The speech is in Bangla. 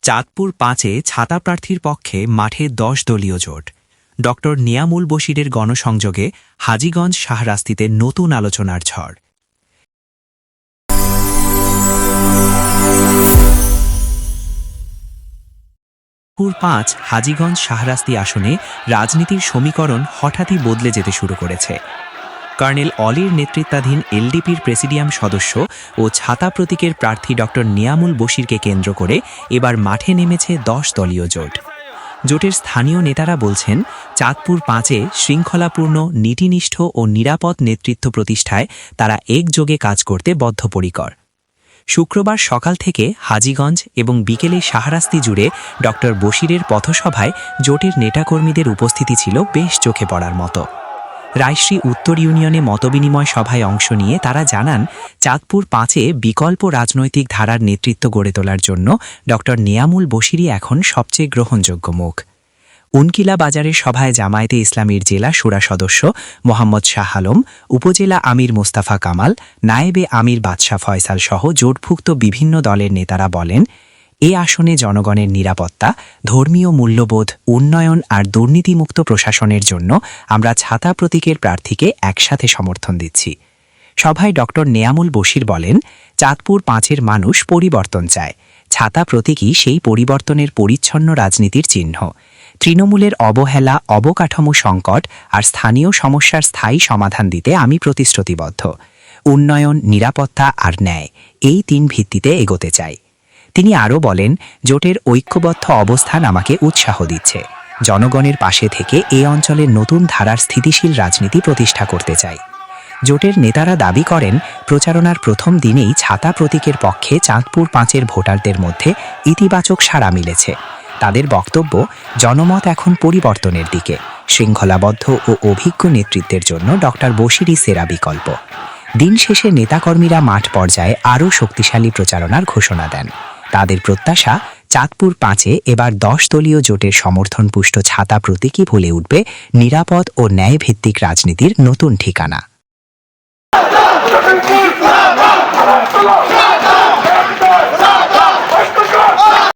চাঁদপুর ৫-এ ছাতা প্রার্থীর পক্ষে মাঠে ১০ দলীয় জোট। ড নিয়ামুল বশিরের গণসংযোগে হাজীগঞ্জ শাহরাস্তিতে নতুন আলোচনার ঝড়। চাঁদপুর ৫ হাজীগঞ্জ শাহরাস্তি আসনে রাজনীতির সমীকরণ হঠাৎই বদলে যেতে শুরু করেছে। কর্নেল অলির নেতৃত্বাধীন এলডিপির প্রেসিডিয়াম সদস্য ও ছাতা প্রতীকের প্রার্থী ড নিয়ামুল বশিরকে কেন্দ্র করে এবার মাঠে নেমেছে ১০ দলীয় জোট। জোটের স্থানীয় নেতারা বলছেন, চাঁদপুর ৫-এ শৃঙ্খলাপূর্ণ, নীতিনিষ্ঠ ও নিরাপদ নেতৃত্ব প্রতিষ্ঠায় তারা একযোগে কাজ করতে বদ্ধপরিকর। শুক্রবার সকাল থেকে হাজীগঞ্জ এবং বিকেলে শাহরাস্তি জুড়ে ড বশিরের পথসভায় জোটের নেতাকর্মীদের উপস্থিতি ছিল বেশ চোখে পড়ার মতো। রায়শ্রী উত্তর ইউনিয়নে মতবিনিময় সভায় অংশ নিয়ে তারা জানান, চাঁদপুর ৫-এ বিকল্প রাজনৈতিক ধারার নেতৃত্ব গড়ে তোলার জন্য ড নিয়ামুল বশিরই এখন সবচেয়ে গ্রহণযোগ্য মুখ। উনকিলা বাজারের সভায় জামায়াতে ইসলামীর জেলা শুরা সদস্য মোহাম্মদ শাহ আলম, উপজেলা আমির মোস্তাফা কামাল, নায়েবে আমির বাদশাহ ফয়সাল সহ জোটভুক্ত বিভিন্ন দলের নেতারা বলেন, এ আসনে জনগণের নিরাপত্তা, ধর্মীয় মূল্যবোধ, উন্নয়ন আর দুর্নীতিমুক্ত প্রশাসনের জন্য আমরা ছাতা প্রতীকের প্রার্থীকে একসাথে সমর্থন দিচ্ছি। সভায় ড নেয়ামুল বশির বলেন, চাঁদপুর ৫-এর মানুষ পরিবর্তন চায়। ছাতা প্রতীকই সেই পরিবর্তনের পরিচ্ছন্ন রাজনীতির চিহ্ন। তৃণমূলের অবহেলা, অবকাঠামো সংকট আর স্থানীয় সমস্যার স্থায়ী সমাধান দিতে আমি প্রতিশ্রুতিবদ্ধ। উন্নয়ন, নিরাপত্তা আর ন্যায়, এই ৩ ভিত্তিতে এগোতে চাই। তিনি আরও বলেন, জোটের ঐক্যবদ্ধ অবস্থান আমাকে উৎসাহ দিচ্ছে। জনগণের পাশে থেকে এ অঞ্চলের নতুন ধারার স্থিতিশীল রাজনীতি প্রতিষ্ঠা করতে চাই। জোটের নেতারা দাবি করেন, প্রচারণার প্রথম দিনেই ছাতা প্রতীকের পক্ষে চাঁদপুর ৫-এর ভোটারদের মধ্যে ইতিবাচক সাড়া মিলেছে। তাদের বক্তব্য, জনমত এখন পরিবর্তনের দিকে। শৃঙ্খলাবদ্ধ ও অভিজ্ঞ নেতৃত্বের জন্য ড বশিরই সেরা বিকল্প। দিন শেষে নেতাকর্মীরা মাঠ পর্যায়ে আরও শক্তিশালী প্রচারণার ঘোষণা দেন। তাদের প্রত্যাশা, চাঁদপুর ৫-এ এবার ১০ দলীয় জোটের সমর্থনপুষ্ট ছাতা প্রতীকই ভুলে উঠবে নিরাপদ ও ন্যায়ভিত্তিক রাজনীতির নতুন ঠিকানা।